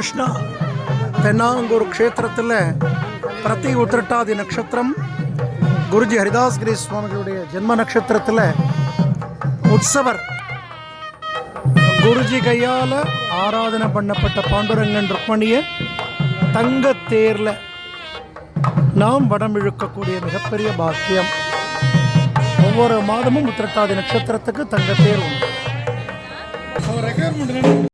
கிருஷ்ணா தென்னாங்கூர் க்ஷேத்திரத்தில் பிரதி உத்திரட்டாதி நட்சத்திரம் குருஜி ஹரிதாஸ் கிரி சுவாமிகளுடைய ஜென்ம நட்சத்திரத்தில் உற்சவர் குருஜி கையால் ஆராதனை பண்ணப்பட்ட பாண்டுரங்கன் ருக்மணியை தங்கத்தேரில் நாம் வடம் இழுக்கக்கூடிய மிகப்பெரிய பாக்கியம். ஒவ்வொரு மாதமும் உத்திரட்டாதி நட்சத்திரத்துக்கு தங்கத்தேர் உண்டு.